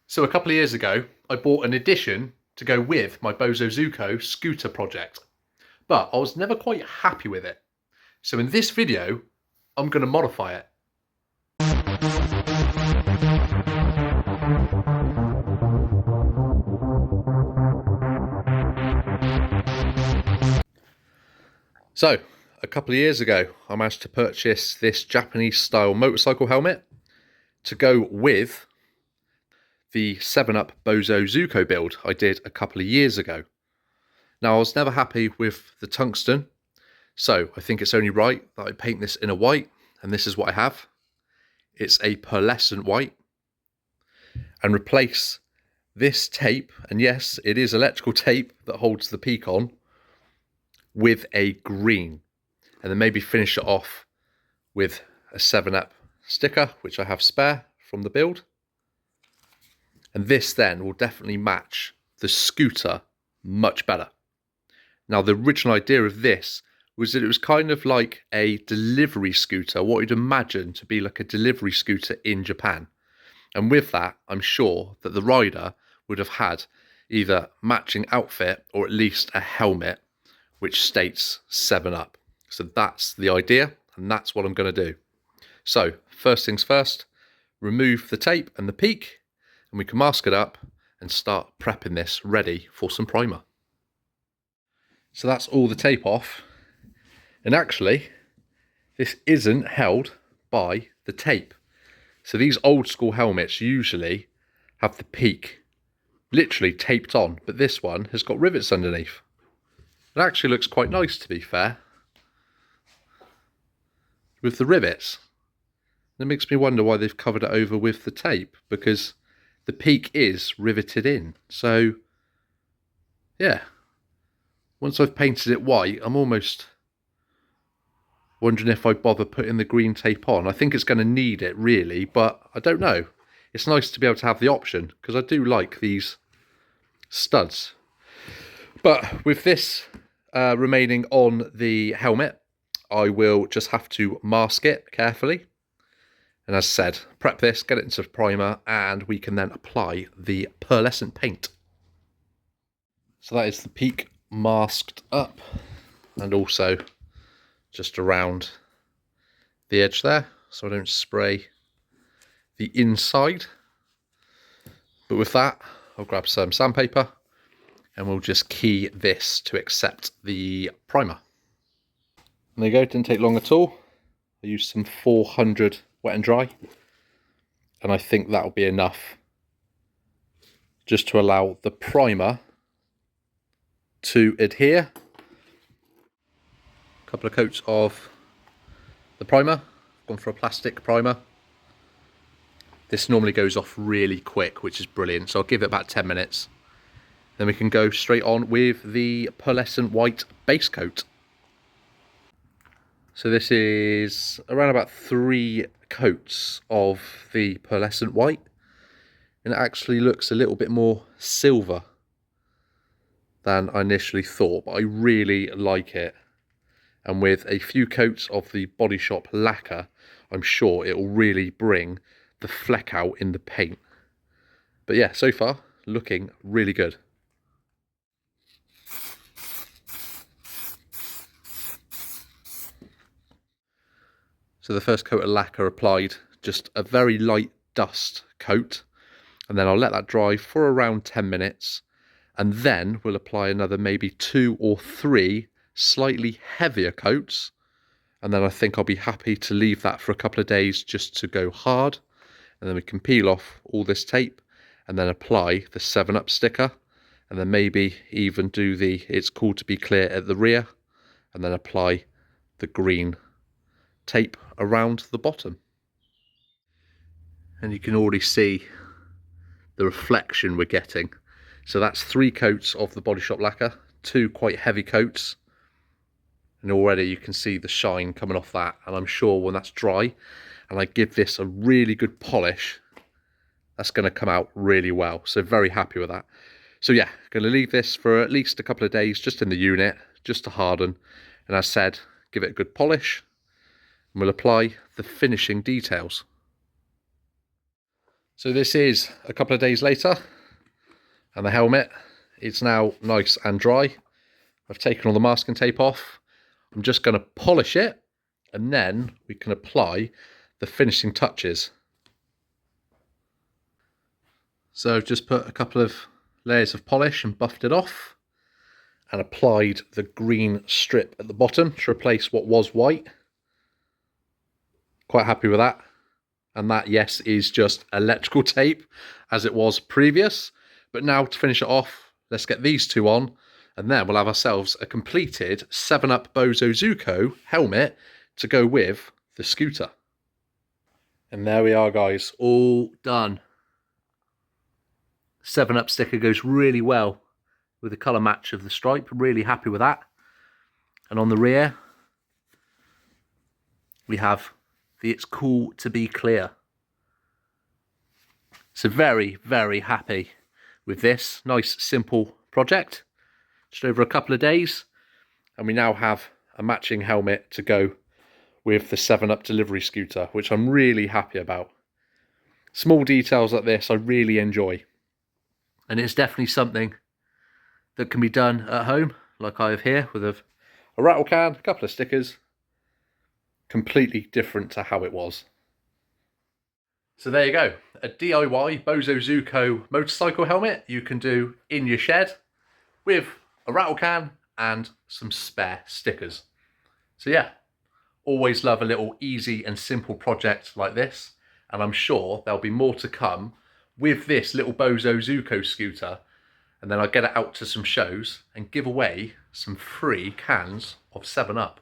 So a couple of years ago, I bought an addition to go with my bosozoku scooter project, but I was never quite happy with it. So in this video, I'm going to modify it. So a couple of years ago, I managed to purchase this Japanese style motorcycle helmet to go with the 7-Up bosozoku build I did a couple of years ago. Now, I was never happy with the tungsten, so I think it's only right that I paint this in a white, and this is what I have. It's a pearlescent white, and replace this tape, and yes, it is electrical tape that holds the peak on, with a green, and then maybe finish it off with a 7-Up sticker, which I have spare from the build. And this then will definitely match the scooter much better. Now, the original idea of this was that it was kind of like a delivery scooter, what you'd imagine to be like a delivery scooter in Japan. And with that, I'm sure that the rider would have had either matching outfit or at least a helmet which states 7-Up. So that's the idea, and that's what I'm going to do. So first things first, remove the tape and the peak, and we can mask it up and start prepping this ready for some primer. So that's all the tape off, and actually this isn't held by the tape. So these old school helmets usually have the peak literally taped on, but this one has got rivets underneath. It actually looks quite nice, to be fair, with the rivets. It makes me wonder why they've covered it over with the tape, because the peak is riveted in. So yeah, once I've painted it white, I'm almost wondering if I bother putting the green tape on. I think it's going to need it really, but I don't know. It's nice to be able to have the option, because I do like these studs. But with this remaining on the helmet, I will just have to mask it carefully. And as I said, prep this, get it into primer, and we can then apply the pearlescent paint. So that is the peak masked up, and also just around the edge there, so I don't spray the inside. But with that, I'll grab some sandpaper and we'll just key this to accept the primer. And there you go, didn't take long at all. I used some 400 wet and dry, and I think that'll be enough just to allow the primer to adhere. A couple of coats of the primer, gone for a plastic primer. This normally goes off really quick, which is brilliant, so I'll give it about 10 minutes. Then we can go straight on with the pearlescent white base coat. So this is around about 3 coats of the pearlescent white, and it actually looks a little bit more silver than I initially thought, but I really like it. And with a few coats of the Body Shop lacquer, I'm sure it will really bring the fleck out in the paint. But yeah, so far looking really good. So the first coat of lacquer applied, just a very light dust coat, and then I'll let that dry for around 10 minutes, and then we'll apply another maybe 2 or 3 slightly heavier coats, and then I think I'll be happy to leave that for a couple of days just to go hard, and then we can peel off all this tape and then apply the 7-Up sticker, and then maybe even do the "it's cool to be clear" at the rear, and then apply the green tape around the bottom. And you can already see the reflection we're getting. So that's 3 coats of the Body Shop lacquer, 2 quite heavy coats, and already you can see the shine coming off that. And I'm sure when that's dry and I give this a really good polish, that's going to come out really well. So very happy with that. So yeah, going to leave this for at least a couple of days just in the unit, just to harden, and as I said, give it a good polish, and we'll apply the finishing details. So this is a couple of days later, and the helmet is now nice and dry. I've taken all the masking tape off. I'm just going to polish it, and then we can apply the finishing touches. So I've just put a couple of layers of polish and buffed it off, and applied the green strip at the bottom to replace what was white. Quite happy with that. And that, yes, is just electrical tape as it was previous. But now to finish it off, let's get these two on, and then we'll have ourselves a completed 7-Up Bosozoku helmet to go with the scooter. And there we are, guys, all done. 7-Up sticker goes really well with the colour match of the stripe. Really happy with that. And on the rear, we have the "It's cool to be clear." So very, very happy with this nice, simple project. Just over a couple of days, and we now have a matching helmet to go with the 7-Up delivery scooter, which I'm really happy about. Small details like this I really enjoy. And it's definitely something that can be done at home, like I have here, with a rattle can, a couple of stickers. Completely different to how it was. So there you go, a DIY Bosozoku motorcycle helmet you can do in your shed with a rattle can and some spare stickers. So yeah, always love a little easy and simple project like this, and I'm sure there'll be more to come with this little Bosozoku scooter, and then I'll get it out to some shows and give away some free cans of 7-Up.